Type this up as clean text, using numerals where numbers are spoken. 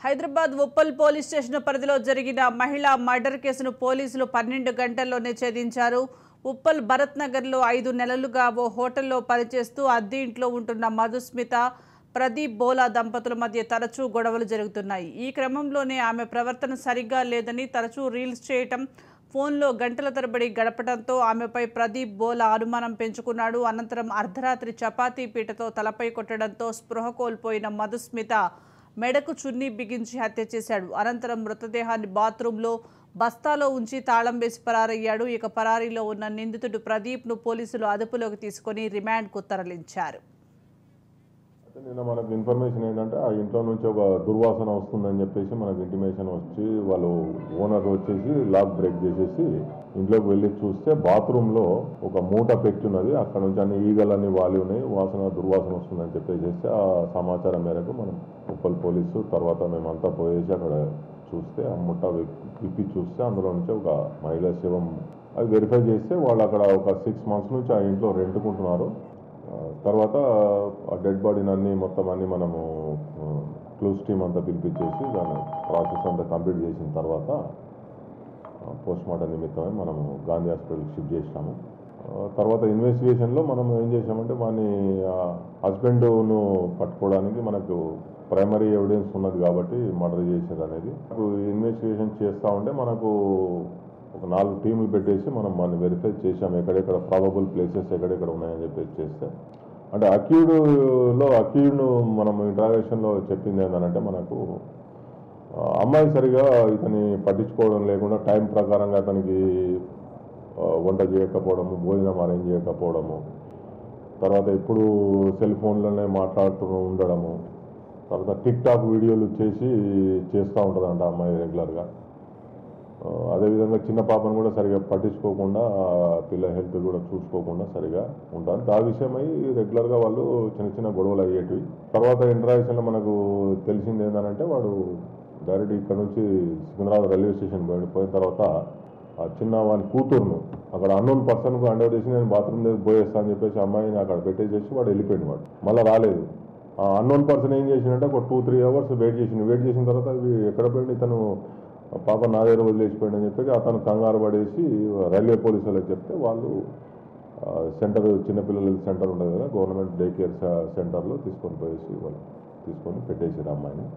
Hyderabad Uppal police station పరిధిలో జరిగిన మహిళా మర్డర్ కేసును పోలీసులు 12 గంటల్లోనే ఛేదించారు. ఉప్పల్ భరత్ నగర్లో 5 నెలలుగా ఓ హోటల్లో పనిచేస్తూ అద్దె ఇంట్లో ఉంటున్న మధుస్మిత, ప్రదీప్ బోలా దంపతుల మధ్య తరచూ గొడవలు జరుగుతున్నాయి. ఈ క్రమంలోనే ఆమె ప్రవర్తన సరిగ్గా లేదని తరచూ రీల్స్ చేయటం, ఫోన్లో గంటల తరబడి గడపడంతో ఆమెపై ప్రదీప్ బోలా అనుమానం పెంచుకున్నాడు. అనంతరం అర్ధరాత్రి చపాతీ పీటతో తలపై కొట్టడంతో స్పృహ కోల్పోయిన మధుస్మిత మెడకు చున్నీ బిగించి హత్య చేశాడు. అనంతరం మృతదేహాన్ని బాత్రూంలో బస్తాలో ఉంచి తాళం వేసి పరారయ్యాడు. ఇక పరారీలో ఉన్న నిందితుడు ప్రదీప్ను పోలీసులు అదుపులోకి తీసుకుని రిమాండ్కు తరలించారు. నిన్న మనకు ఇన్ఫర్మేషన్ ఏంటంటే ఆ ఇంట్లో నుంచి ఒక దుర్వాసన వస్తుందని చెప్పేసి మనకు ఇంటిమేషన్ వచ్చి వాళ్ళు ఓనర్ వచ్చేసి లాక్ బ్రేక్ చేసేసి ఇంట్లోకి వెళ్ళి చూస్తే బాత్రూంలో ఒక మూట పెట్టున్నది. అక్కడ నుంచి అన్ని ఈగలన్నీ వాలి ఉన్నాయి, దుర్వాసన వస్తుందని చెప్పేసి ఆ సమాచారం మేరకు మనం ఉప్పల్ పోలీసు తర్వాత మేమంతా పోయేసి అక్కడ చూస్తే ఆ ముఠ విప్పి చూస్తే అందులో నుంచి ఒక మహిళా శవం అది వెరిఫై చేస్తే వాళ్ళు అక్కడ ఒక 6 months నుంచి ఆ ఇంట్లో రెంటుకుంటున్నారు. తర్వాత ఆ డెడ్ బాడీని మొత్తం మనము క్లూస్ టీమ్ అంతా పిలిపించేసి దాని ప్రాసెస్ అంతా కంప్లీట్ చేసిన తర్వాత పోస్ట్ మార్టం నిమిత్తమై మనము గాంధీ హాస్పిటల్కి షిఫ్ట్ చేసినాము. తర్వాత ఇన్వెస్టిగేషన్లో మనం ఏం చేసామంటే వాని హస్బెండ్ను పట్టుకోవడానికి మనకు ప్రైమరీ ఎవిడెన్స్ ఉన్నది కాబట్టి మర్డర్ చేసేది అనేది ఇన్వెస్టిగేషన్ చేస్తూ ఉంటే మనకు ఒక 4 టీములు పెట్టేసి మనం వాడిని వెరిఫై చేసాము. ఎక్కడెక్కడ ప్రాబబుల్ ప్లేసెస్ ఎక్కడెక్కడ ఉన్నాయని చెప్పేసి చేస్తే అంటే అక్యూడ్ను మనం ఇంట్రాగేషన్లో చెప్పింది ఏంటంటే మనకు అమ్మాయి సరిగా ఇతని పట్టించుకోవడం లేకుండా టైం ప్రకారంగా అతనికి వంట చేయకపోవడము, భోజనం అరేంజ్ చేయకపోవడము, తర్వాత ఎప్పుడు సెల్ ఫోన్లోనే మాట్లాడుతూ ఉండడము, తర్వాత టిక్ టాక్ వీడియోలు చేస్తూ ఉంటుందంట అమ్మాయి రెగ్యులర్గా. అదేవిధంగా చిన్న పాపను కూడా సరిగా పట్టించుకోకుండా పిల్ల హెల్త్ కూడా చూసుకోకుండా సరిగా ఉంటారు. ఆ విషయమై రెగ్యులర్గా వాళ్ళు చిన్న గొడవలు అయ్యేటివి. తర్వాత ఇంటరాక్షన్లో మనకు తెలిసింది ఏంటంటే వాడు డైరెక్ట్ ఇక్కడ నుంచి సికింద్రాబాద్ రైల్వే స్టేషన్ పోయిన తర్వాత ఆ చిన్న వాని కూతురును అక్కడ అన్నోన్ పర్సన్కు అండర్ చేసి నేను బాత్రూమ్ దగ్గర పోయేస్తా అని చెప్పేసి అమ్మాయిని అక్కడ పెట్టేసేసి వాడు వెళ్ళిపోయింది. వాడు మళ్ళీ రాలేదు. ఆ అన్నోన్ పర్సన్ ఏం చేసిందంటే ఒక 2-3 hours వెయిట్ చేసిన తర్వాత ఎక్కడ పోయింది ఇతను పాప నా దగ్గర వదిలేసిపోయిందని చెప్పేసి అతను కంగారు పడేసి రైల్వే పోలీసు వాళ్ళకి చెప్తే వాళ్ళు సెంటర్ చిన్నపిల్లల హెల్త్ సెంటర్ ఉంటుంది కదా, గవర్నమెంట్ డే కేర్ సెంటర్లో తీసుకొని పోయేసి వాళ్ళు తీసుకొని పెట్టేసారు అమ్మాయిని.